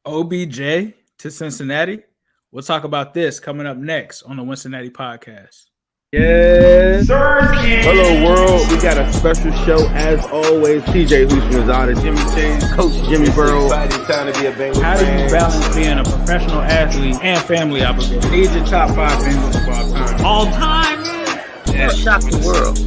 OBJ to Cincinnati. We'll talk about this coming up next on the Wincinnati podcast. Yes. Hello, world. We got a special show as always. TJ Houshmandzada, Jimmy Chase, Coach Jimmy Burrow. How do you balance being a professional athlete and family obligation? These are top 5 Bengals of all time. All time? Yeah. Shock the world.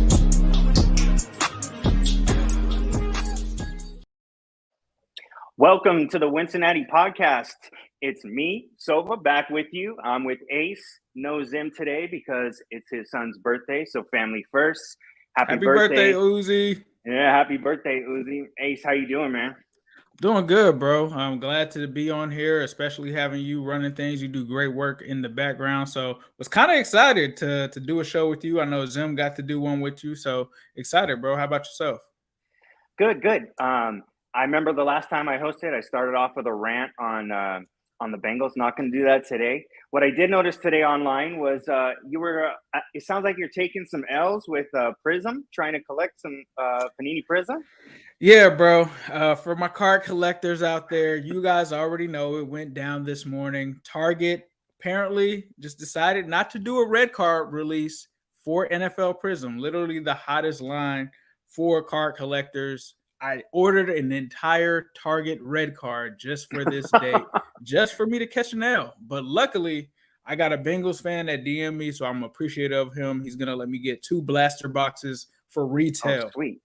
Welcome to the Wincinnati podcast. It's me, Sova, back with you. I'm with Ace. No Zim today because it's his son's birthday, so family first. Happy birthday, Uzi. Yeah, happy birthday, Uzi. Ace, how you doing, man? Doing good, bro. I'm glad to be on here, especially having you running things. You do great work in the background, so was kind of excited to do a show with you. I know Zim got to do one with you, so excited, bro. How about yourself? Good. I remember the last time I hosted, I started off with a rant on the Bengals. Not going to do that today. What I did notice today online was you were. It sounds like you're taking some L's with Prism, trying to collect some Panini Prism. Yeah, bro. For my card collectors out there, you guys already know it went down this morning. Target apparently just decided not to do a red card release for NFL Prism. Literally the hottest line for card collectors. I ordered an entire Target red card just for this day, just for me to catch an L. But luckily, I got a Bengals fan that DM'd me, so I'm appreciative of him. He's going to let me get 2 blaster boxes for retail. Oh, sweet.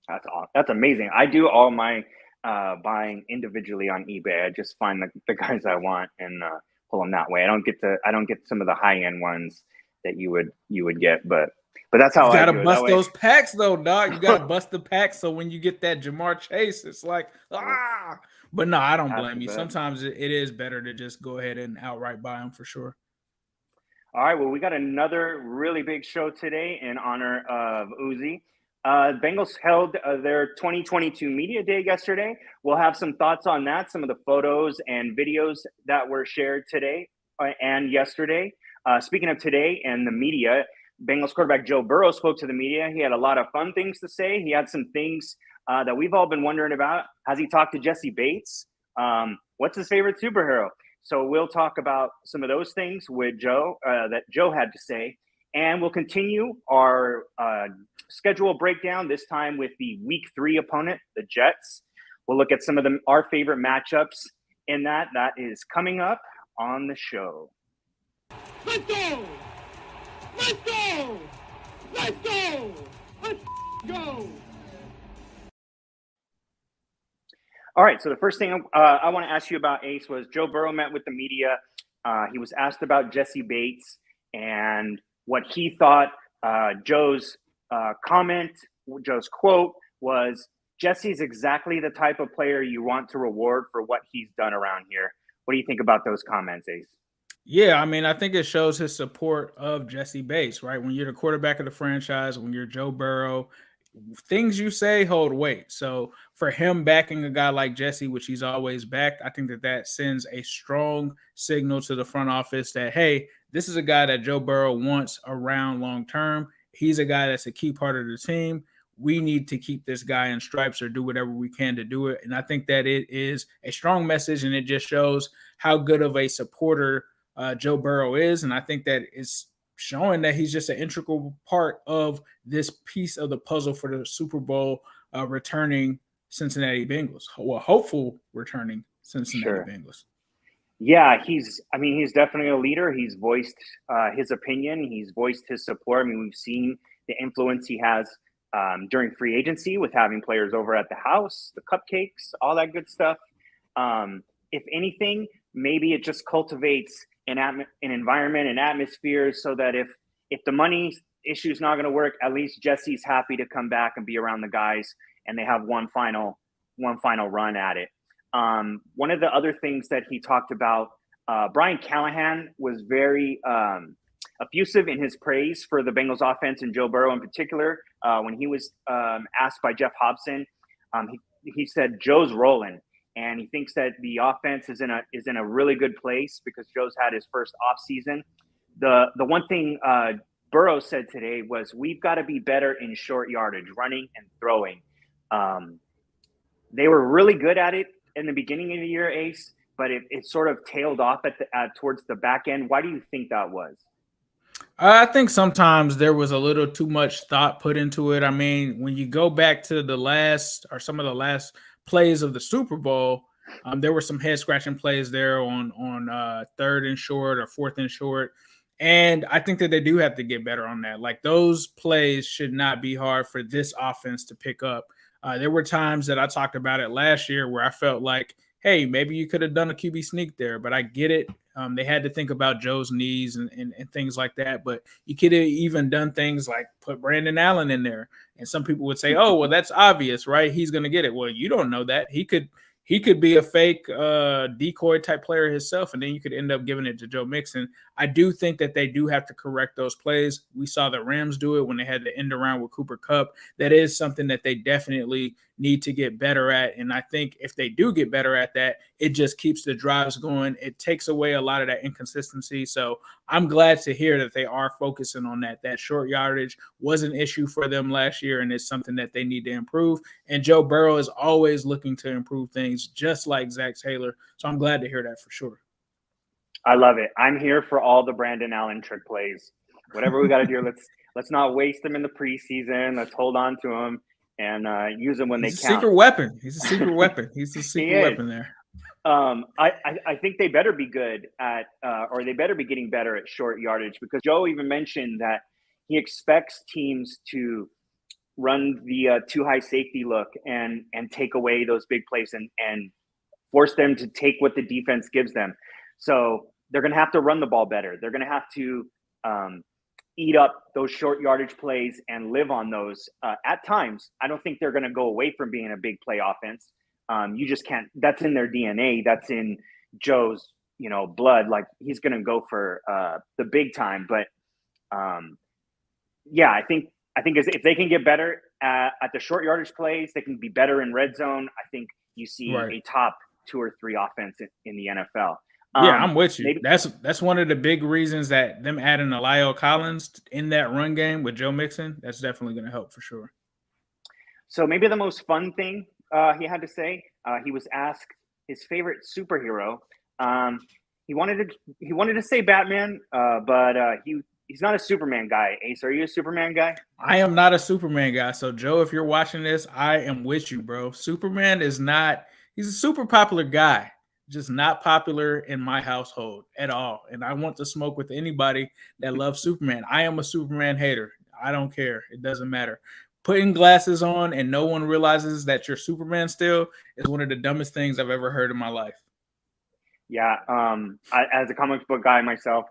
That's awesome. That's amazing. I do all my buying individually on eBay. I just find the guys I want and pull them that way. I don't get some of the high-end ones that you would get, but that's how you gotta do it. bust those packs though, dog. You gotta bust the packs so when you get that Jamar Chase, it's like But no, I don't blame you. Sometimes it is better to just go ahead and outright buy them for sure. All right, well, we got another really big show today in honor of Uzi. Bengals held their 2022 Media Day yesterday. We'll have some thoughts on that, some of the photos and videos that were shared today and yesterday. Speaking of today and the media, Bengals quarterback Joe Burrow spoke to the media. He had a lot of fun things to say. He had some things that we've all been wondering about. Has he talked to Jesse Bates? What's his favorite superhero? So we'll talk about some of those things with Joe that Joe had to say. And we'll continue our schedule breakdown, this time with the Week 3 opponent, the Jets. We'll look at some of our favorite matchups in that. That is coming up on the show. Let's go! Let's go! Let's go! Let's go! All right, so the first thing I want to ask you about, Ace, was Joe Burrow met with the media. He was asked about Jesse Bates and what he thought. Joe's comment, Joe's quote was, "Jesse's exactly the type of player you want to reward for what he's done around here." What do you think about those comments, Ace? Yeah, I mean, I think it shows his support of Jesse Bates, right? When you're the quarterback of the franchise, when you're Joe Burrow, things you say hold weight. So for him backing a guy like Jesse, which he's always backed, I think that sends a strong signal to the front office that, hey, this is a guy that Joe Burrow wants around long term. He's a guy that's a key part of the team. We need to keep this guy in stripes or do whatever we can to do it. And I think that it is a strong message, and it just shows how good of a supporter Joe Burrow is. And I think that is showing that he's just an integral part of this piece of the puzzle for the Super Bowl returning Cincinnati Bengals. Well, hopeful returning Cincinnati Bengals. Yeah, he's definitely a leader. He's voiced his opinion. He's voiced his support. I mean, we've seen the influence he has during free agency with having players over at the house, the cupcakes, all that good stuff. If anything, maybe it just cultivates an environment and atmosphere so that if the money issue is not going to work, at least Jesse's happy to come back and be around the guys, and they have one final run at it. One of the other things that he talked about, Brian Callahan was very effusive in his praise for the Bengals offense and Joe Burrow in particular. When he was asked by Jeff Hobson, he said Joe's rolling. And he thinks that the offense is in a really good place because Joe's had his first offseason. The one thing Burrow said today was, we've got to be better in short yardage, running and throwing. They were really good at it in the beginning of the year, Ace, but it sort of tailed off towards the back end. Why do you think that was? I think sometimes there was a little too much thought put into it. I mean, when you go back to the last or some of the last plays of the Super Bowl, there were some head scratching plays there on third and short or fourth and short. And I think that they do have to get better on that. Like those plays should not be hard for this offense to pick up. There were times that I talked about it last year where I felt like, hey, maybe you could have done a QB sneak there, but I get it. They had to think about Joe's knees and things like that. But you could have even done things like put Brandon Allen in there. And some people would say, oh, well, that's obvious, right? He's going to get it. Well, you don't know that. He could be a fake decoy type player himself, and then you could end up giving it to Joe Mixon. I do think that they do have to correct those plays. We saw the Rams do it when they had to end around with Cooper Kupp. That is something that they definitely need to get better at. And I think if they do get better at that, it just keeps the drives going. It takes away a lot of that inconsistency. So I'm glad to hear that they are focusing on that. That short yardage was an issue for them last year, and it's something that they need to improve. And Joe Burrow is always looking to improve things, just like Zach Taylor. So I'm glad to hear that for sure. I love it. I'm here for all the Brandon Allen trick plays. Whatever we got to do, let's not waste them in the preseason. Let's hold on to them and use them when they count. Secret weapon. He's a secret weapon. He's a secret weapon there. I think they better be good at, or they better be getting better at short yardage, because Joe even mentioned that he expects teams to run the too high safety look and take away those big plays and force them to take what the defense gives them. So they're going to have to run the ball better. They're going to have to eat up those short yardage plays and live on those. At times, I don't think they're going to go away from being a big play offense. You just can't. That's in their DNA. That's in Joe's, blood. Like, he's going to go for the big time. But yeah, I think if they can get better at the short yardage plays, they can be better in red zone. I think you see a top 2 or 3 offense in the NFL. Yeah, I'm with you. That's one of the big reasons that them adding La'el Collins in that run game with Joe Mixon, that's definitely going to help for sure. So maybe the most fun thing he had to say, he was asked his favorite superhero. He wanted to say Batman, but he's not a Superman guy. Ace, are you a Superman guy? I am not a Superman guy. So Joe, if you're watching this, I am with you, bro. Superman is not. He's a super popular guy. Just not popular in my household at all. And I want to smoke with anybody that loves Superman. I am a Superman hater. I don't care. It doesn't matter. Putting glasses on and no one realizes that you're Superman still is one of the dumbest things I've ever heard in my life. Yeah. As a comic book guy myself,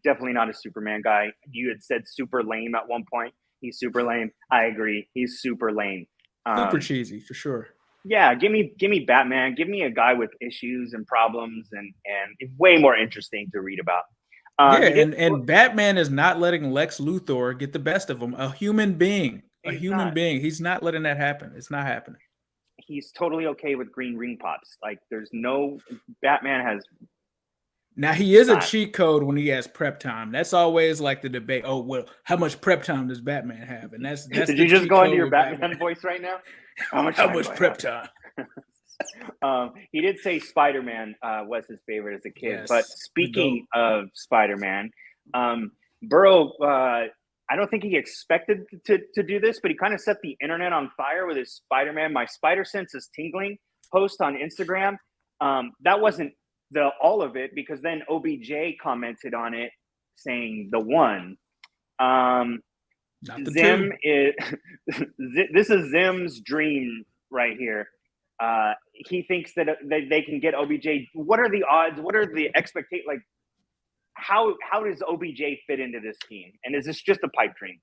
definitely not a Superman guy. You had said super lame at one point. He's super lame. I agree. He's super lame. Super cheesy for sure. Yeah, give me Batman. Give me a guy with issues and problems and way more interesting to read about. And Batman is not letting Lex Luthor get the best of him. A human being. He's not letting that happen. It's not happening. He's totally okay with green ring pops. Like, there's no Batman has. Now, he is a cheat code when he has prep time. That's always like the debate. Oh, well, how much prep time does Batman have? And that's Did you just go into your Batman voice right now? How much prep time? He did say Spider-Man was his favorite as a kid. Yes, but speaking of Spider-Man, Burrow, I don't think he expected to do this, but he kind of set the internet on fire with his Spider-Man, my spider sense is tingling post on Instagram. That wasn't all of it, because then OBJ commented on it saying the one. Zim is this is Zim's dream right here. He thinks that they can get OBJ. What are the odds? What are the expectations? Like, how does OBJ fit into this team? And is this just a pipe dream?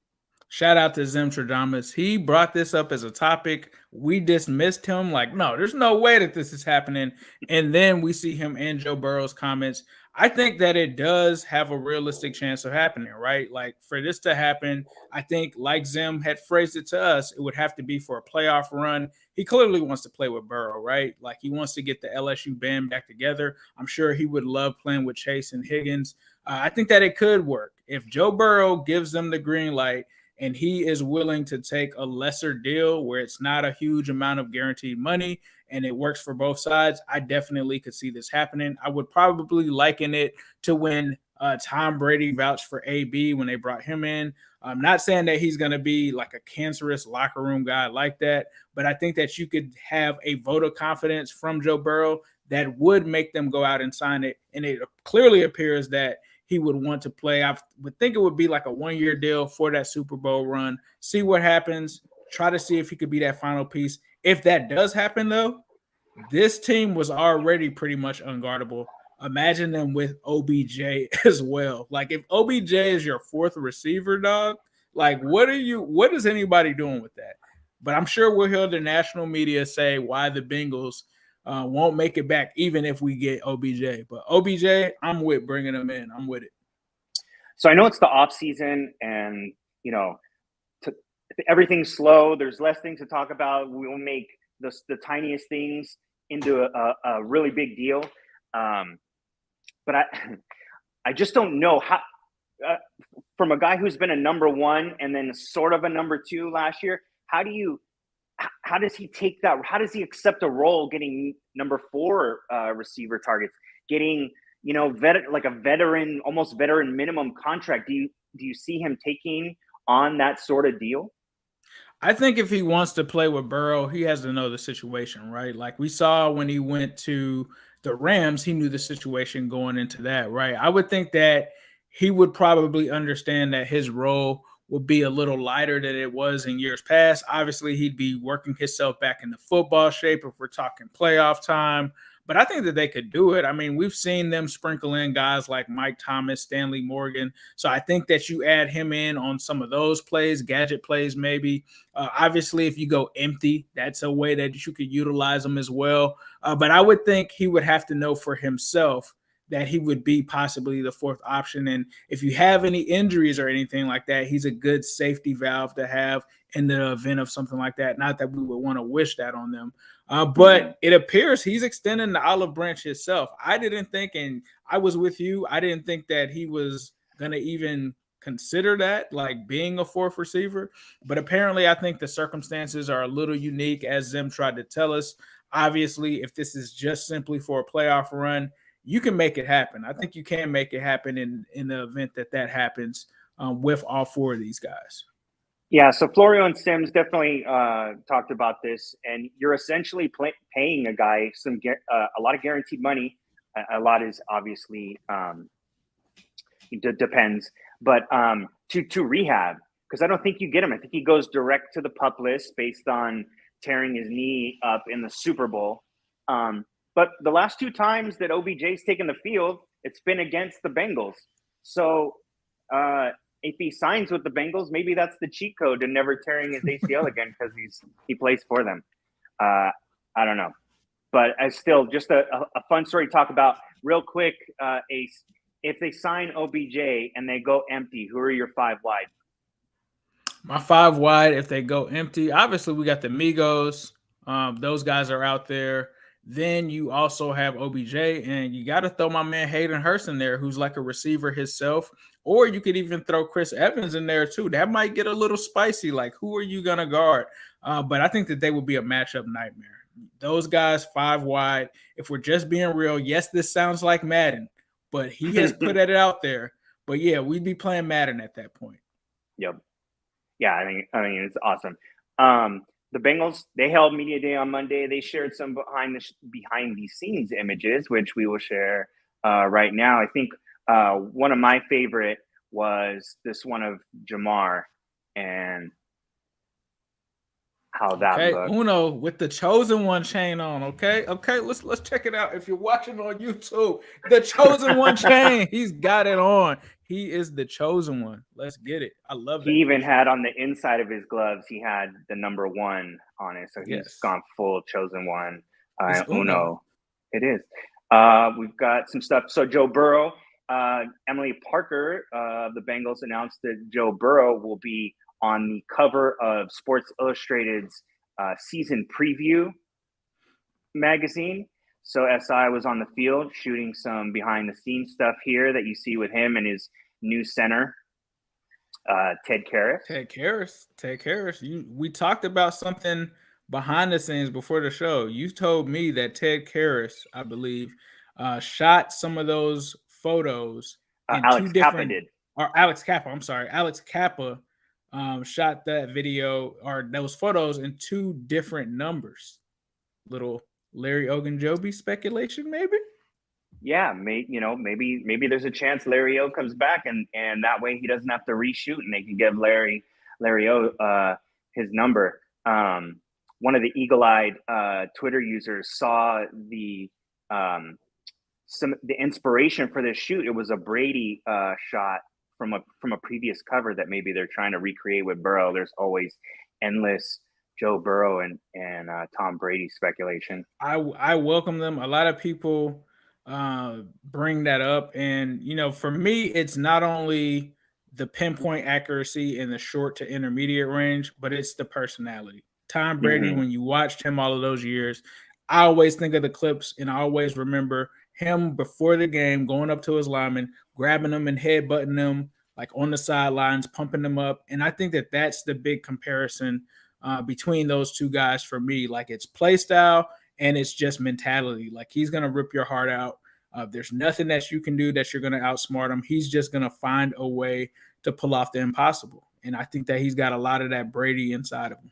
Shout out to Zim Tradamus. He brought this up as a topic. We dismissed him like, no, there's no way that this is happening. And then we see him in Joe Burrow's comments. I think that it does have a realistic chance of happening, right? Like, for this to happen, I think, like Zim had phrased it to us, it would have to be for a playoff run. He clearly wants to play with Burrow, right? Like, he wants to get the LSU band back together. I'm sure he would love playing with Chase and Higgins. I think that it could work. If Joe Burrow gives them the green light and he is willing to take a lesser deal where it's not a huge amount of guaranteed money, and it works for both sides, I definitely could see this happening. I would probably liken it to when Tom Brady vouched for AB when they brought him in. I'm not saying that he's going to be like a cancerous locker room guy like that, but I think that you could have a vote of confidence from Joe Burrow that would make them go out and sign it. And it clearly appears that he would want to play. I would think it would be like a 1-year deal for that Super Bowl run. See what happens. Try to see if he could be that final piece. If that does happen, though, this team was already pretty much unguardable. Imagine them with OBJ as well. Like if OBJ is your fourth receiver, dog, like what is anybody doing with that? But I'm sure we'll hear the national media say why the Bengals won't make it back even if we get OBJ. But OBJ, I'm with bringing him in. I'm with it. So I know it's the off season and, everything's slow. There's less things to talk about. We will make the tiniest things into a really big deal. But I just don't know how, from a guy who's been a number one and then sort of a number two last year, how does he take that? How does he accept a role getting number 4 receiver targets, getting, like a veteran, almost veteran minimum contract? Do you see him taking on that sort of deal? I think if he wants to play with Burrow, he has to know the situation, right? Like we saw when he went to the Rams, he knew the situation going into that, right? I would think that he would probably understand that his role would be a little lighter than it was in years past. Obviously, he'd be working himself back into football shape if we're talking playoff time. But I think that they could do it. I mean, we've seen them sprinkle in guys like Mike Thomas, Stanley Morgan. So I think that you add him in on some of those plays, gadget plays maybe. Obviously, if you go empty, that's a way that you could utilize him as well. But I would think he would have to know for himself that he would be possibly the 4th option. And if you have any injuries or anything like that, he's a good safety valve to have in the event of something like that. Not that we would want to wish that on them. But it appears he's extending the olive branch himself. I didn't think, and I was with you, I didn't think that he was going to even consider that, like being a 4th receiver. But apparently I think the circumstances are a little unique, as Zim tried to tell us. Obviously, if this is just simply for a playoff run, you can make it happen. I think you can make it happen in the event that happens with all 4 of these guys. Yeah, so Florio and Sims definitely talked about this, and you're essentially paying a guy a lot of guaranteed money. A lot is obviously depends, but to rehab, because I don't think you get him. I think he goes direct to the PUP list based on tearing his knee up in the Super Bowl. But the last 2 times that OBJ's taken the field, it's been against the Bengals. So if he signs with the Bengals, maybe that's the cheat code to never tearing his ACL again because he plays for them. I don't know. But as still just a fun story to talk about real quick, Ace. If they sign OBJ and they go empty, who are your 5 wide? My 5 wide, if they go empty, obviously we got the Migos. Those guys are out there. Then you also have OBJ, and you got to throw my man Hayden Hurst in there, who's like a receiver himself. Or you could even throw Chris Evans in there too. That might get a little spicy. Like, who are you going to guard? But I think that they would be a matchup nightmare. Those guys 5 wide. If we're just being real, yes, this sounds like Madden, but he has put it out there. But yeah, we'd be playing Madden at that point. Yep. Yeah, I mean, it's awesome. The Bengals, they held media day on Monday. They shared some behind the scenes images, which we will share right now. I think one of my favorite was this one of Jamar and how that looked. Uno with the Chosen One chain on. Okay, let's check it out. If you're watching on YouTube, the Chosen One chain, he's got it on. He is the chosen one. Let's get it. I love that. He even had on the inside of his gloves, he had the number 1 on it. So he's gone full chosen one. Uno. It is. We've got some stuff. So Joe Burrow, Emily Parker of the Bengals announced that Joe Burrow will be on the cover of Sports Illustrated's season preview magazine. So SI was on the field shooting some behind-the-scenes stuff here that you see with him and his new center, Ted Karras. We talked about something behind the scenes before the show, you told me that Ted Karras, I believe, shot some of those photos in two Alex Kappa different, did. or Alex Kappa, I'm sorry, Alex Kappa shot that video or those photos in two different numbers. Little Larry Ogunjobi speculation, maybe? Yeah, maybe there's a chance Larry O comes back, and that way he doesn't have to reshoot, and they can give Larry O his number. One of the eagle-eyed Twitter users saw the inspiration for this shoot. It was a Brady shot from a previous cover that maybe they're trying to recreate with Burrow. There's always endless Joe Burrow and Tom Brady speculation. I welcome them. A lot of people bring that up, and for me, it's not only the pinpoint accuracy in the short to intermediate range, but it's the personality. Tom Brady, when you watched him all of those years, I always think of the clips, and I always remember him before the game going up to his lineman, grabbing them and headbutting them like on the sidelines, pumping them up, and I think that that's the big comparison between those two guys for me. Like, it's play style and it's just mentality. Like, he's going to rip your heart out. There's nothing that you can do that you're going to outsmart him. He's just going to find a way to pull off the impossible. And I think that he's got a lot of that Brady inside of him.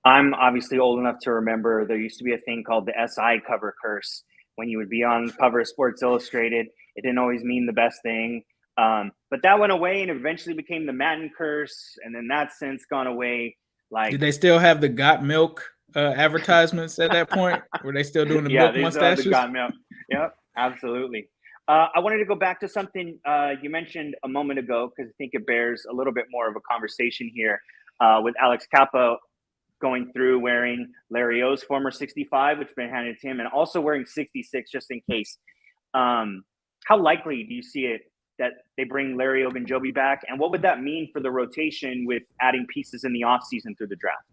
I'm obviously old enough to remember there used to be a thing called the SI cover curse. When you would be on cover of Sports Illustrated, it didn't always mean the best thing. But that went away and eventually became the Madden curse. And then that's since gone away. Like, did they still have the Got Milk advertisements at that point? Were they still doing the milk mustaches? The Got Milk. Yep, absolutely. I wanted to go back to something you mentioned a moment ago, because I think it bears a little bit more of a conversation here with Alex Kappa going through wearing Larry O's former 65, which been handed to him, and also wearing 66 just in case. How likely do you see it that they bring Larry Ogunjobi back? And what would that mean for the rotation with adding pieces in the offseason through the draft?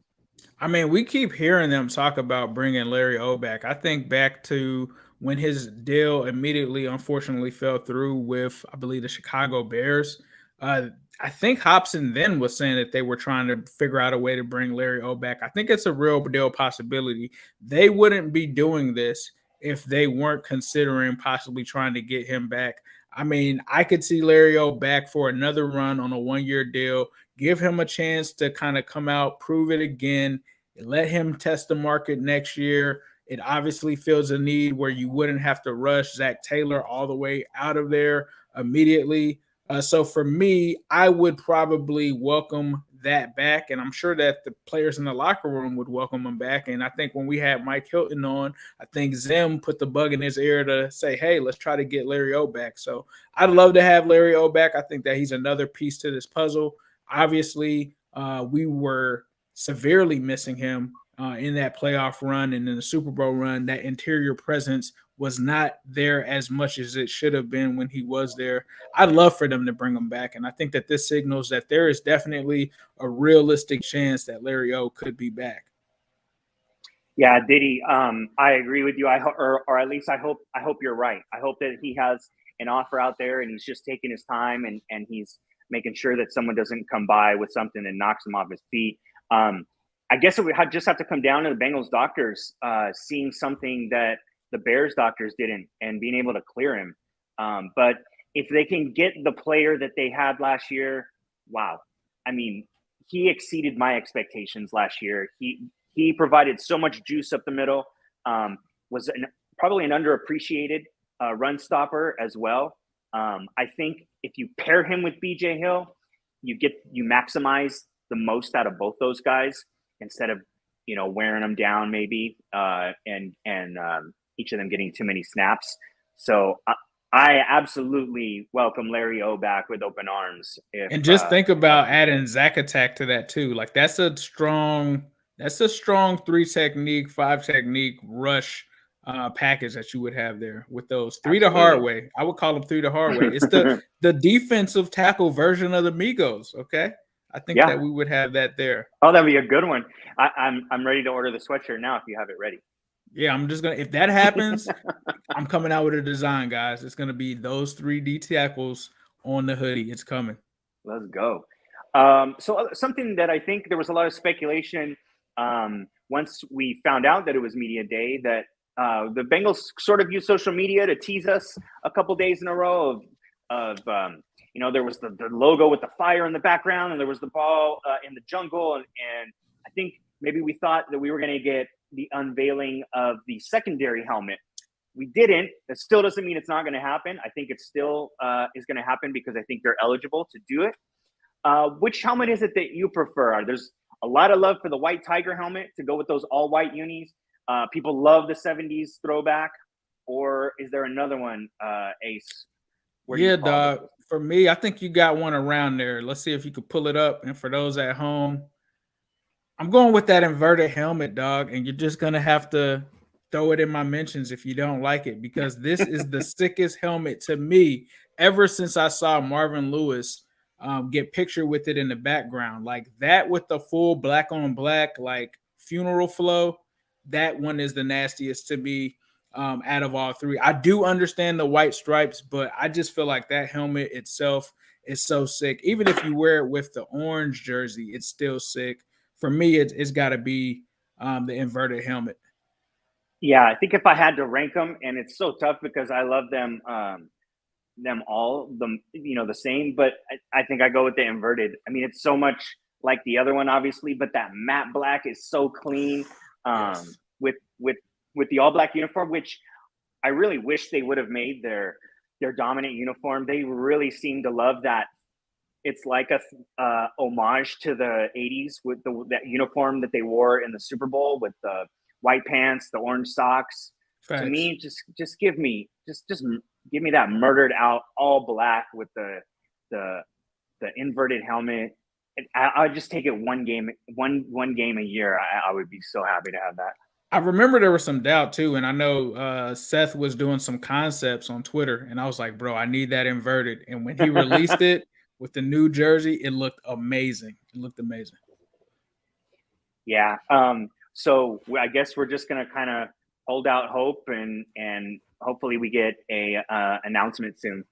I mean, we keep hearing them talk about bringing Larry Obeck. I think back to when his deal immediately, unfortunately, fell through with, I believe, the Chicago Bears. I think Hobson then was saying that they were trying to figure out a way to bring Larry Obeck. I think it's a real deal possibility. They wouldn't be doing this if they weren't considering possibly trying to get him back. I mean, I could see Larry O back for another run on a one-year deal, give him a chance to kind of come out, prove it again, let him test the market next year. It obviously fills a need where you wouldn't have to rush Zach Taylor all the way out of there immediately. So for me, I would probably welcome that back, and I'm sure that the players in the locker room would welcome him back. And I think when we had Mike Hilton on, I think Zim put the bug in his ear to say, hey, let's try to get Larry O back. So I'd love to have Larry O back. I think that he's another piece to this puzzle. Obviously, we were severely missing him in that playoff run and in the Super Bowl run. That interior presence was not there as much as it should have been when he was there. I'd love for them to bring him back, and I think that this signals that there is definitely a realistic chance that Larry O could be back. Yeah, Diddy, I agree with you. Or at least I hope you're right. I hope that he has an offer out there and he's just taking his time and he's making sure that someone doesn't come by with something and knocks him off his feet. I guess it would just have to come down to the Bengals doctors seeing something that the Bears doctors didn't and being able to clear him. But if they can get the player that they had last year, wow. I mean, he exceeded my expectations last year. He provided so much juice up the middle, was probably an underappreciated run stopper as well. I think if you pair him with BJ Hill, you maximize the most out of both those guys instead of wearing them down maybe and each of them getting too many snaps. So I absolutely welcome Larry O back with open arms. And just think about adding Zach Attack to that too. Like that's a strong 3 technique, 5 technique rush package that you would have there with those 3 the hard way. I would call them 3 the hard way. It's the defensive tackle version of the Migos. Okay. I think that we would have that there. Oh, that'd be a good one. I'm ready to order the sweatshirt now if you have it ready. Yeah, I'm just gonna. If that happens, I'm coming out with a design, guys. It's gonna be those 3 D tackles on the hoodie. It's coming. Let's go. So something that I think there was a lot of speculation once we found out that it was media day, that the Bengals sort of used social media to tease us a couple days in a row of there was the logo with the fire in the background, and there was the ball in the jungle, and I think maybe we thought that we were going to get the unveiling of the secondary helmet. We didn't. That still doesn't mean it's not going to happen. I think it still is going to happen because I think they're eligible to do it. Which helmet is it that you prefer? There's a lot of love for the white tiger helmet to go with those all white unis. People love the 70s throwback. Or is there another one, Ace? Yeah, dog. For me, I think you got one around there. Let's see if you could pull it up. And for those at home, I'm going with that inverted helmet, dog. And you're just going to have to throw it in my mentions if you don't like it, because this is the sickest helmet to me ever since I saw Marvin Lewis get pictured with it in the background. Like that with the full black on black, like funeral flow, that one is the nastiest to me out of all three. I do understand the white stripes, but I just feel like that helmet itself is so sick. Even if you wear it with the orange jersey, it's still sick. For me, it's got to be the inverted helmet. Yeah, I think if I had to rank them, and it's so tough because I love them all, the same, but I think I go with the inverted. I mean, it's so much like the other one, obviously, but that matte black is so clean. Yes. With the all black uniform, which I really wish they would have made their dominant uniform. They really seem to love that. It's like a homage to the 80s with that uniform that they wore in the Super Bowl with the white pants, the orange socks. Facts. To me, just give me that murdered out all black with the inverted helmet. I would just take it one game a year. I would be so happy to have that. I remember there was some doubt too, and I know Seth was doing some concepts on Twitter, and I was like, bro, I need that inverted. And when he released it with the new jersey, it looked amazing. Yeah. So I guess we're just going to kind of hold out hope and hopefully we get a announcement soon.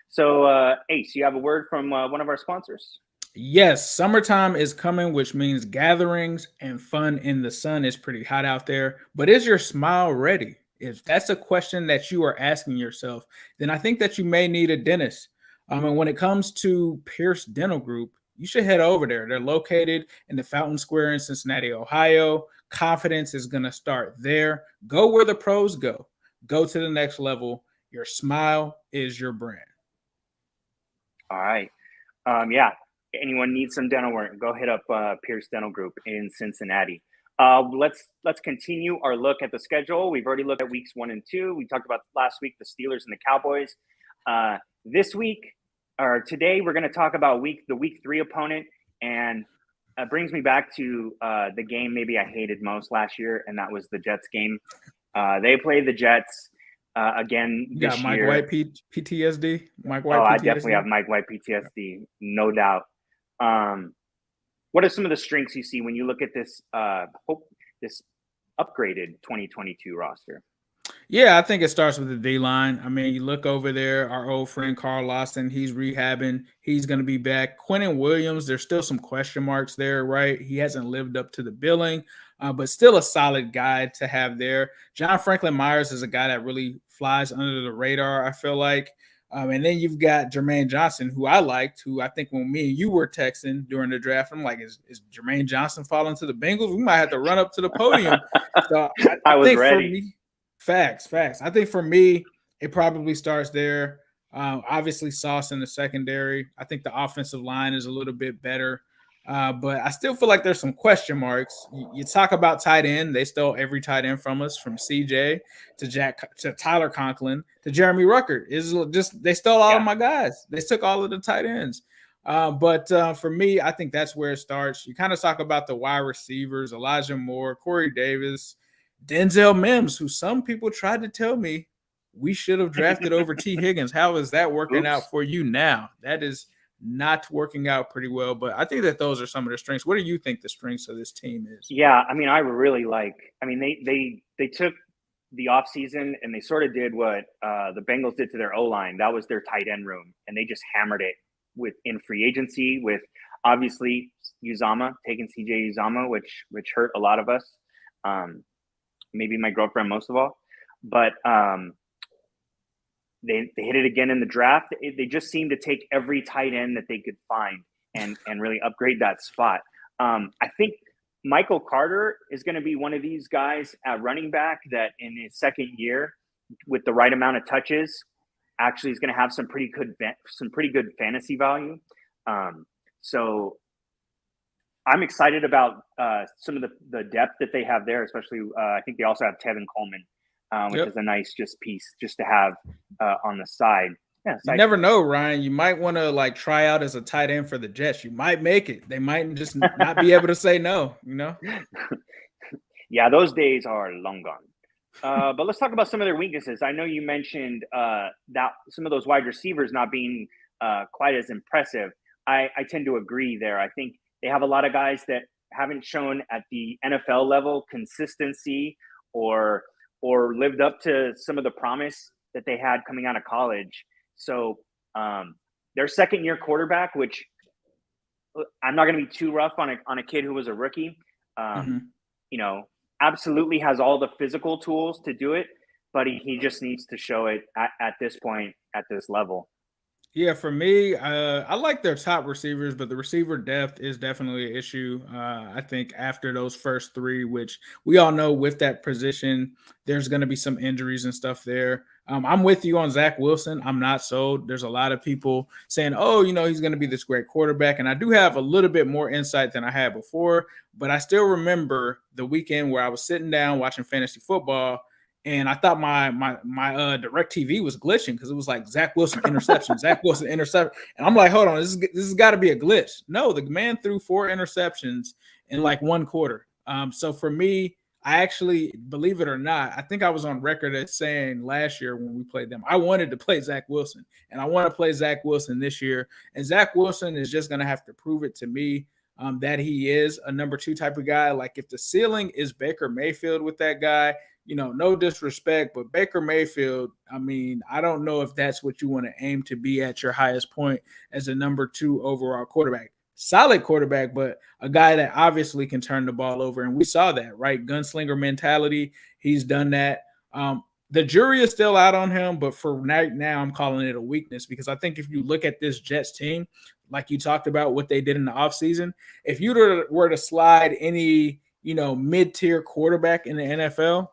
So Ace, you have a word from one of our sponsors? Yes, summertime is coming, which means gatherings and fun in the sun. Is pretty hot out there, but is your smile ready? If that's a question that you are asking yourself, then I think that you may need a dentist. And when it comes to Pierce Dental Group, you should head over there. They're located in the Fountain Square in Cincinnati, Ohio. Confidence is going to start there. Go where the pros go. Go to the next level. Your smile is your brand. All right. Yeah. Anyone needs some dental work, go hit up Pierce Dental Group in Cincinnati. Let's continue our look at the schedule. We've already looked at weeks 1 and 2. We talked about last week the Steelers and the Cowboys. This week or today, we're going to talk about the week 3 opponent, and it brings me back to the game maybe I hated most last year, and that was the Jets game. They played the Jets again this year. Mike White PTSD. Mike White. Oh, PTSD? I definitely have Mike White PTSD, no doubt. What are some of the strengths you see when you look at this this upgraded 2022 roster? Yeah, I think it starts with the D-line. I mean, you look over there, our old friend Carl Lawson, he's rehabbing. He's going to be back. Quentin Williams, there's still some question marks there, right? He hasn't lived up to the billing, but still a solid guy to have there. John Franklin Myers is a guy that really flies under the radar, I feel like. And then you've got Jermaine Johnson, who I liked, who I think when me and you were texting during the draft, I'm like, is Jermaine Johnson falling to the Bengals? We might have to run up to the podium. So I was think ready. For me, facts. I think for me, it probably starts there. Obviously, Sauce in the secondary. I think the offensive line is a little bit better. But I still feel like there's some question marks. You talk about tight end. They stole every tight end from us, from CJ to Tyler Conklin to Jeremy Ruckert. They stole all of my guys. They took all of the tight ends. But for me, I think that's where it starts. You kind of talk about the wide receivers, Elijah Moore, Corey Davis, Denzel Mims, who some people tried to tell me we should have drafted over T. Higgins. How is that working out for you now? That is not working out pretty well, but I think that those are some of the strengths. What do you think the strengths of this team is? Yeah, I mean, they took the offseason and they sort of did what the Bengals did to their O-line. That was their tight end room, and they just hammered it in free agency with obviously Uzama, taking CJ Uzama, which hurt a lot of us. Maybe my girlfriend most of all. But they hit it again in the draft. They just seem to take every tight end that they could find and really upgrade that spot. I think Michael Carter is going to be one of these guys at running back that in his second year, with the right amount of touches, actually is going to have some pretty good fantasy value. So I'm excited about some of the depth that they have there, especially I think they also have Tevin Coleman, which is a nice piece just to have on the side. Yeah, you never know, Ryan. You might want to like try out as a tight end for the Jets. You might make it. They might just not be able to say no, you know? Yeah, those days are long gone. But let's talk about some of their weaknesses. I know you mentioned that some of those wide receivers not being quite as impressive. I tend to agree there. I think they have a lot of guys that haven't shown at the NFL level consistency or lived up to some of the promise that they had coming out of college. So their second-year quarterback, which I'm not going to be too rough on a kid who was a rookie, you know, absolutely has all the physical tools to do it, but he just needs to show it at this point, at this level. Yeah, for me, I like their top receivers, but the receiver depth is definitely an issue. I think after those first three, which we all know with that position, there's going to be some injuries and stuff there. I'm with you on Zach Wilson. I'm not sold. There's a lot of people saying, oh, you know, he's going to be this great quarterback. And I do have a little bit more insight than I had before, but I still remember the weekend where I was sitting down watching fantasy football, and I thought my direct TV was glitching because it was like Zach Wilson interception, Zach Wilson interception. And I'm like, hold on, this has got to be a glitch. No, the man threw 4 interceptions in like one quarter. So for me, I actually, believe it or not, I think I was on record as saying last year when we played them, I wanted to play Zach Wilson, and I want to play Zach Wilson this year. And Zach Wilson is just going to have to prove it to me that he is a number 2 type of guy. Like if the ceiling is Baker Mayfield with that guy, you know, no disrespect, but Baker Mayfield, I mean, I don't know if that's what you want to aim to be at your highest point as a number 2 overall quarterback. Solid quarterback, but a guy that obviously can turn the ball over. And we saw that, right? Gunslinger mentality. He's done that. The jury is still out on him, but for right now, I'm calling it a weakness because I think if you look at this Jets team, like you talked about what they did in the offseason, if you were to slide any, you know, mid-tier quarterback in the NFL,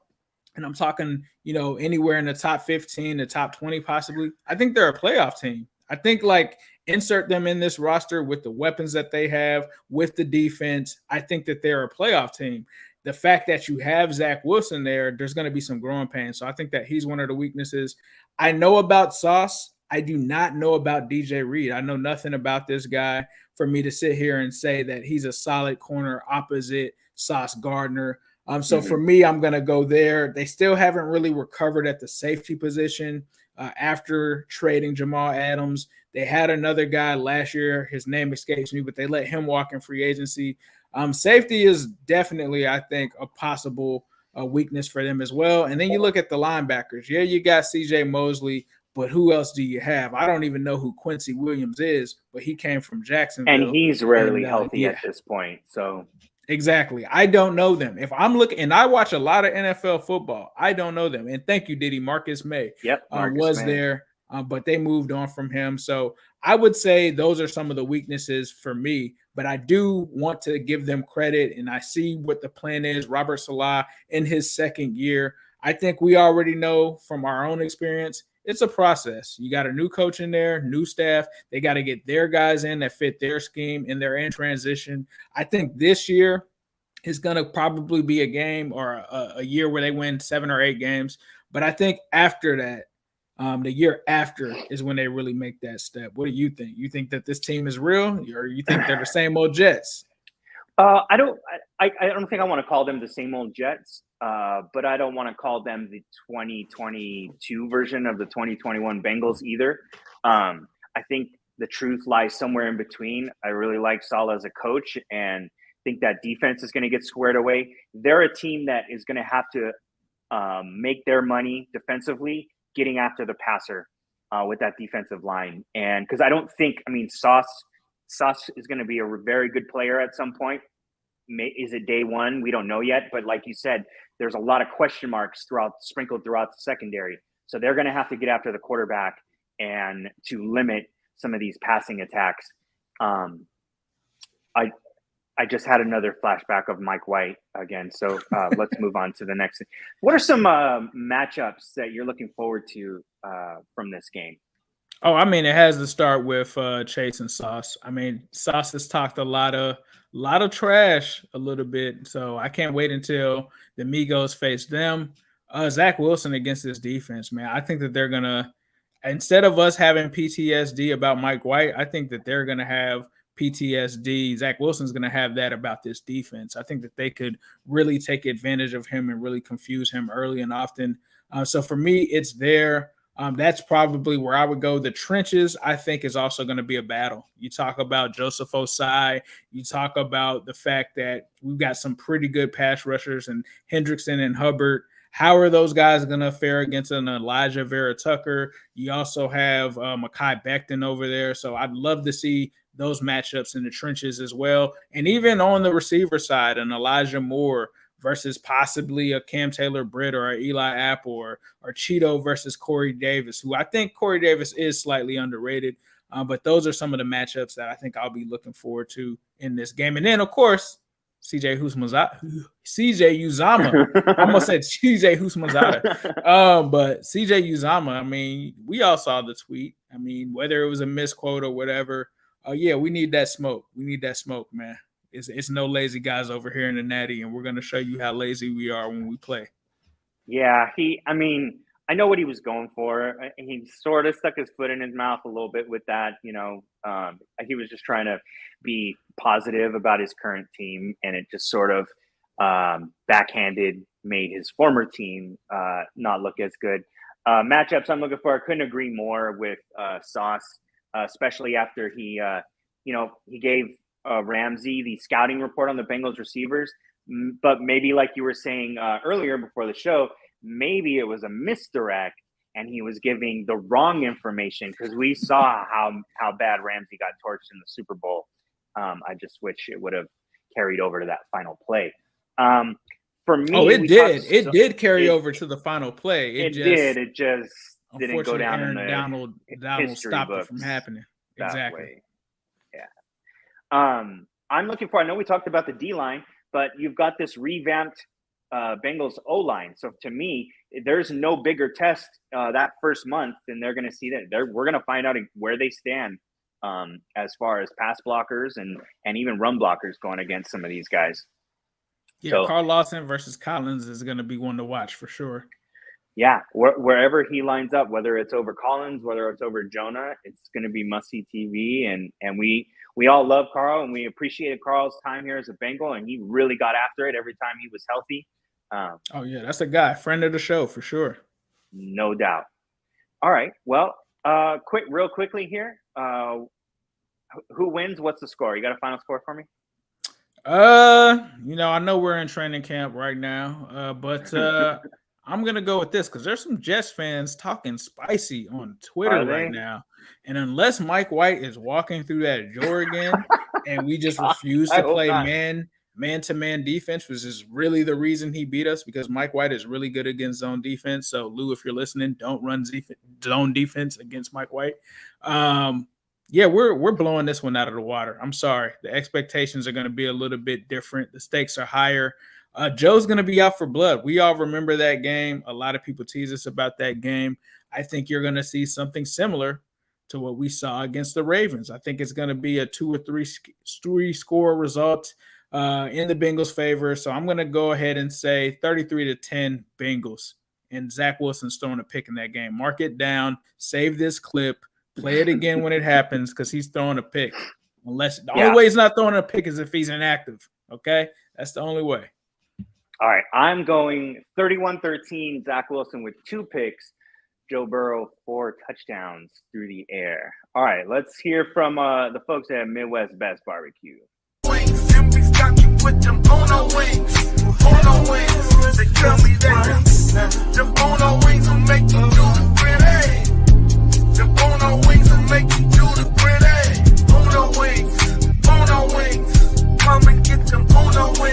and I'm talking, you know, anywhere in the top 15, the top 20 possibly, I think they're a playoff team. I think like insert them in this roster with the weapons that they have, with the defense. I think that they're a playoff team. The fact that you have Zach Wilson there, there's going to be some growing pains. So I think that he's one of the weaknesses. I know about Sauce. I do not know about DJ Reed. I know nothing about this guy for me to sit here and say that he's a solid corner opposite Sauce Gardner. So for me, I'm going to go there. They still haven't really recovered at the safety position after trading Jamal Adams. They had another guy last year. His name escapes me, but they let him walk in free agency. Safety is definitely, I think, a possible weakness for them as well. And then you look at the linebackers. Yeah, you got C.J. Mosley, but who else do you have? I don't even know who Quincy Williams is, but he came from Jacksonville. And he's rarely healthy at this point, so... Exactly. I don't know them. If I'm looking, and I watch a lot of NFL football, I don't know them. And thank you, Diddy. Marcus May was there, but they moved on from him. So I would say those are some of the weaknesses for me, but I do want to give them credit, and I see what the plan is. Robert Saleh in his second year. I think we already know from our own experience, it's a process. You got a new coach in there, new staff. They got to get their guys in that fit their scheme, and they're in transition. I think this year is going to probably be a game or a year where they win 7 or 8 games. But I think after that, the year after is when they really make that step. What do you think? You think that this team is real, or you think they're the same old Jets? I don't think I want to call them the same old Jets, but I don't want to call them the 2022 version of the 2021 Bengals either. I think the truth lies somewhere in between. I really like Saleh as a coach and think that defense is going to get squared away. They're a team that is going to have to make their money defensively, getting after the passer with that defensive line. And because I don't think, Sauce is going to be a very good player at some point. Is it day one? We don't know yet. But like you said, there's a lot of question marks sprinkled throughout the secondary. So they're going to have to get after the quarterback and to limit some of these passing attacks. I just had another flashback of Mike White again. So let's move on to the next thing. What are some matchups that you're looking forward to from this game? Oh, I mean, it has to start with Chase and Sauce. I mean, Sauce has talked a lot of trash a little bit. So I can't wait until the Migos face them. Zach Wilson against this defense, man. I think that they're going to, instead of us having PTSD about Mike White, I think that they're going to have PTSD. Zach Wilson's going to have that about this defense. I think that they could really take advantage of him and really confuse him early and often. So for me, it's there. That's probably where I would go. The trenches, I think, is also going to be a battle. You talk about Joseph Osai. You talk about the fact that we've got some pretty good pass rushers and Hendrickson and Hubbard. How are those guys going to fare against an Elijah Vera Tucker? You also have Mekhi Becton over there. So I'd love to see those matchups in the trenches as well. And even on the receiver side, an Elijah Moore versus possibly a Cam Taylor-Britt or a Eli Apple or Cheeto versus Corey Davis, who I think Corey Davis is slightly underrated. But those are some of the matchups that I think I'll be looking forward to in this game. And then, of course, CJ Uzomah. I almost said CJ Husmanzada. But CJ Uzomah, I mean, we all saw the tweet. I mean, whether it was a misquote or whatever, yeah, we need that smoke. We need that smoke, man. It's no lazy guys over here in the Natty, and we're going to show you how lazy we are when we play. Yeah, I know what he was going for. He sort of stuck his foot in his mouth a little bit with that, He was just trying to be positive about his current team, and it just sort of backhanded made his former team not look as good. Matchups I'm looking for, I couldn't agree more with Sauce, especially after he gave Ramsey the scouting report on the Bengals receivers. But maybe like you were saying earlier before the show, maybe it was a misdirect and he was giving the wrong information because we saw how bad Ramsey got torched in the Super Bowl. I just wish it would have carried over to that final play. For me, it did carry over to the final play. It just didn't go down in the Donald stopped it from happening. Exactly. Way. Yeah. I'm looking for, I know we talked about the D-line, but you've got this revamped Bengals O-line. So to me, there's no bigger test that first month than they're going to see that. We're going to find out where they stand as far as pass blockers and even run blockers going against some of these guys. Yeah, so, Carl Lawson versus Collins is going to be one to watch for sure. Yeah, wherever he lines up, whether it's over Collins, whether it's over Jonah, it's going to be must-see TV. And we all love Carl, and we appreciated Carl's time here as a Bengal, and he really got after it every time he was healthy. Oh, yeah, that's a guy, friend of the show for sure. No doubt. All right, well, real quickly here, who wins? What's the score? You got a final score for me? I know we're in training camp right now, but I'm going to go with this because there's some Jets fans talking spicy on Twitter right now. And unless Mike White is walking through that door again and we just refuse to play man-to-man defense, which is really the reason he beat us, because Mike White is really good against zone defense. So, Lou, if you're listening, don't run zone defense against Mike White. Yeah, we're blowing this one out of the water. I'm sorry. The expectations are going to be a little bit different. The stakes are higher. Joe's going to be out for blood. We all remember that game. A lot of people tease us about that game. I think you're going to see something similar to what we saw against the Ravens. I think it's going to be a 2 or 3 score result in the Bengals' favor. So I'm going to go ahead and say 33-10 Bengals. And Zach Wilson's throwing a pick in that game. Mark it down. Save this clip. Play it again when it happens because he's throwing a pick. The only way he's not throwing a pick is if he's inactive. Okay? That's the only way. All right, I'm going 31-13, Zach Wilson with 2 picks, Joe Burrow 4 touchdowns through the air. All right, let's hear from the folks at Midwest Best Barbecue. Wings, and we got you with them Bono wings. Bono wings, they tell me that the Bono wings will make you do the grenade. The Bono wings will make you do the grenade. Bono wings, come and get them Bono wings.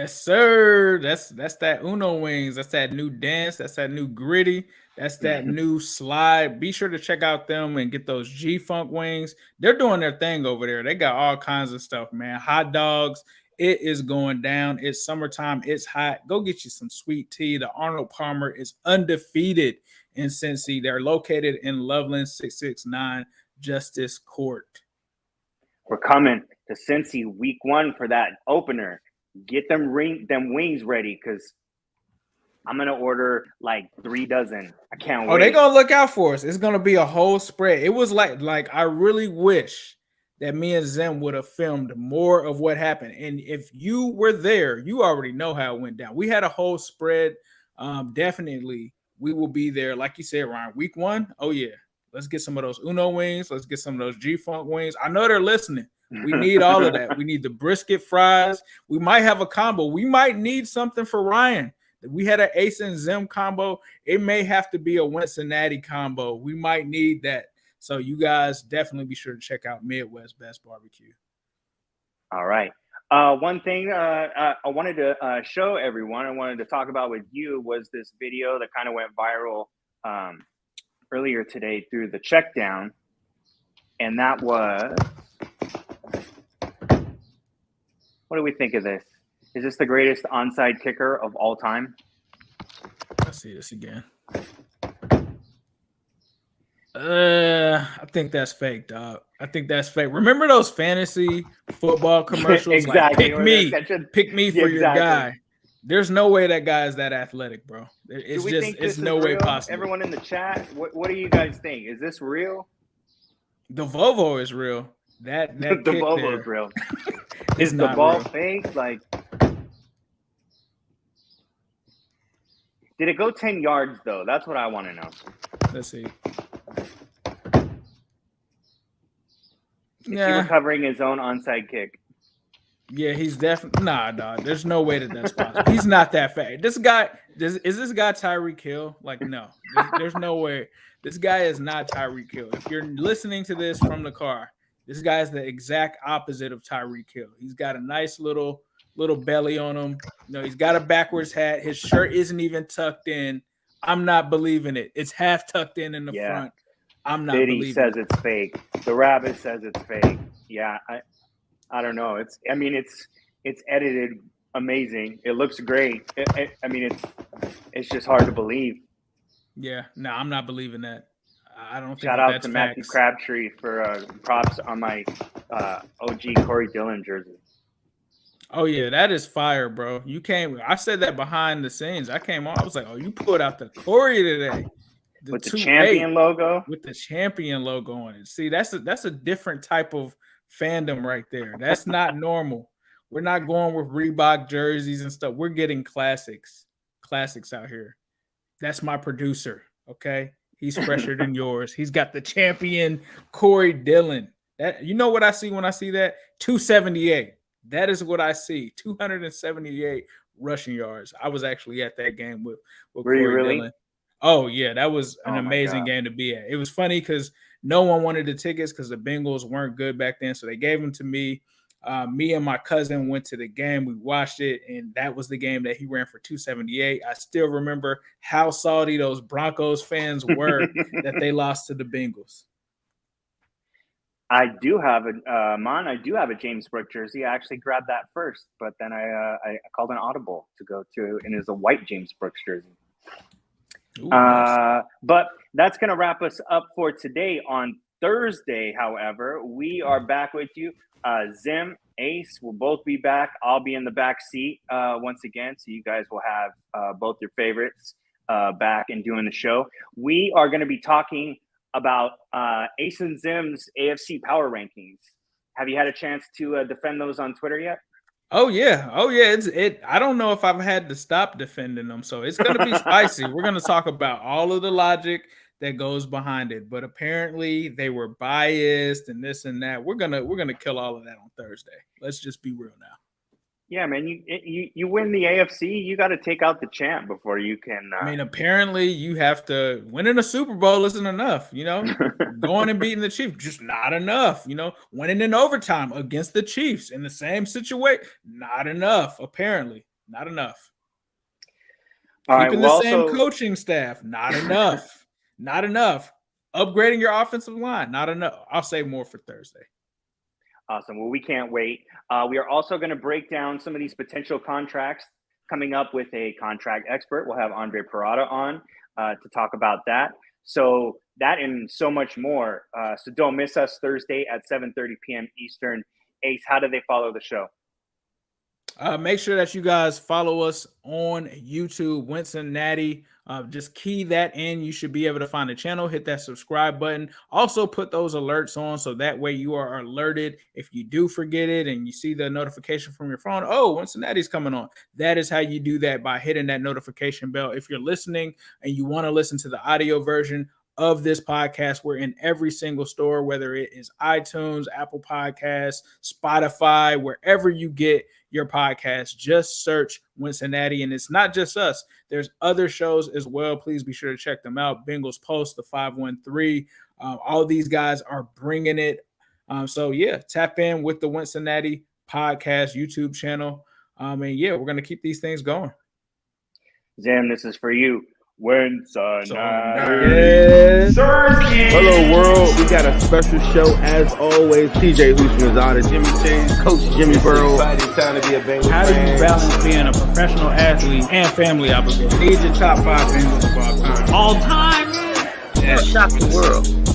Yes, sir. That's that Uno Wings. That's that new dance. That's that new gritty. That's that new slide. Be sure to check out them and get those G-Funk wings. They're doing their thing over there. They got all kinds of stuff, man. Hot dogs. It is going down. It's summertime. It's hot. Go get you some sweet tea. The Arnold Palmer is undefeated in Cincy. They're located in Loveland, 669 Justice Court. We're coming to Cincy week 1 for that opener. Get them wings ready because I'm gonna order like 3 dozen. I can't wait. Oh, they're gonna look out for us. It's gonna be a whole spread. It was like I really wish that me and Zim would have filmed more of what happened. And if you were there, you already know how it went down. We had a whole spread. Definitely, we will be there. Like you said, Ryan, week 1. Oh yeah, let's get some of those Uno wings. Let's get some of those G-Funk wings. I know they're listening. We need all of that. We need the brisket fries. We might have a combo. We might need something for Ryan. We had an Ace and Zim combo. It may have to be a Wincinnati combo. We might need that. So you guys definitely be sure to check out Midwest Best Barbecue. All right. One thing I wanted to show everyone, I wanted to talk about with you was this video that kind of went viral earlier today through the check down. And that was, what do we think of this? Is this the greatest onside kicker of all time? Let's see this again. I think that's fake, dog. I think that's fake. Remember those fantasy football commercials? Exactly. Like, pick me for your guy. There's no way that guy is that athletic, bro. It's no way possible. Everyone in the chat, what do you guys think? Is this real? The Volvo is real. That the Volvo is real. Is the ball fake? Like, did it go 10 yards though? That's what I want to know. Let's see. Is he recovering his own onside kick? Yeah, he's definitely dog. There's no way that's possible. He's not that fast. This guy is this guy Tyreek Hill? Like, no, there's no way. This guy is not Tyreek Hill. If you're listening to this from the car, this guy is the exact opposite of Tyreek Hill. He's got a nice little belly on him. He's got a backwards hat. His shirt isn't even tucked in. I'm not believing it. It's half tucked in the front. I'm not believing it. Diddy says it's fake. The rabbit says it's fake. Yeah, I don't know. It's edited amazing. It looks great. It's just hard to believe. Yeah, no, I'm not believing that. I don't think Shout out to Matthew Crabtree for props on my OG Corey Dillon jersey. Oh yeah, that is fire, bro. You came. I said that behind the scenes. I came on. I was like, oh, you pulled out the Corey today. With the champion logo. With the champion logo on it. See, that's a different type of fandom right there. That's not normal. We're not going with Reebok jerseys and stuff. We're getting classics out here. That's my producer. Okay, he's fresher than yours. He's got the champion Corey Dillon. That, you know what I see when I see that? 278. That is what I see. 278 rushing yards. I was actually at that game with Corey Dillon. Oh yeah, that was an amazing game to be at. It was funny because no one wanted the tickets because the Bengals weren't good back then, so they gave them to me. Me and my cousin went to the game. We watched it, and that was the game that he ran for 278. I still remember how salty those Broncos fans were that they lost to the Bengals. I do have a James Brooks jersey. I actually grabbed that first, but then I called an audible to go to, and it was a white James Brooks jersey. Ooh, nice. But that's going to wrap us up for today. On Thursday, however, we are back with you. Zim, Ace will both be back. I'll be in the back seat once again, so you guys will have both your favorites back and doing the show. We are going to be talking about Ace and Zim's AFC power rankings. Have you had a chance to defend those on Twitter yet? Oh yeah. I don't know if I've had to stop defending them, so it's gonna be spicy. We're gonna talk about all of the logic that goes behind it, but apparently they were biased and this and that. We're gonna kill all of that on Thursday. Let's just be real now. Yeah, man, you win the AFC, you got to take out the champ before you can. I mean, apparently you have to winning a Super Bowl isn't enough. Going and beating the Chiefs just not enough. Winning in overtime against the Chiefs in the same situation, not enough. Apparently, Not enough. All right, Keeping we'll the same also- coaching staff. Not enough. Not enough. Upgrading your offensive line. Not enough. I'll say more for Thursday. Awesome. Well, we can't wait. We are also going to break down some of these potential contracts coming up with a contract expert. We'll have Andre Parada on to talk about that. So that and so much more. So don't miss us Thursday at 7:30 p.m. Eastern. Ace, how do they follow the show? Make sure that you guys follow us on YouTube, Wincinnati. Just key that in. You should be able to find the channel. Hit that subscribe button. Also put those alerts on so that way you are alerted if you do forget it and you see the notification from your phone. Oh, Cincinnati's coming on. That is how you do that, by hitting that notification bell. If you're listening and you want to listen to the audio version of this podcast, we're in every single store, whether it is iTunes, Apple Podcasts, Spotify, wherever you get your podcast. Just search Wincinnati, and it's not just us. There's other shows as well. Please be sure to check them out. Bengals Post, the 513. All these guys are bringing it. So yeah, tap in with the Wincinnati podcast YouTube channel. And yeah, we're going to keep these things going. Zim, this is for you. Wincinnati. Hello, world. We got a special show as always. TJ Hushmanzada, Jimmy Chase, Coach Jimmy Burrow. How do you balance being a professional athlete and family obligation? Need your top 5 Bengals of all time. All time? Yeah. Shock the world.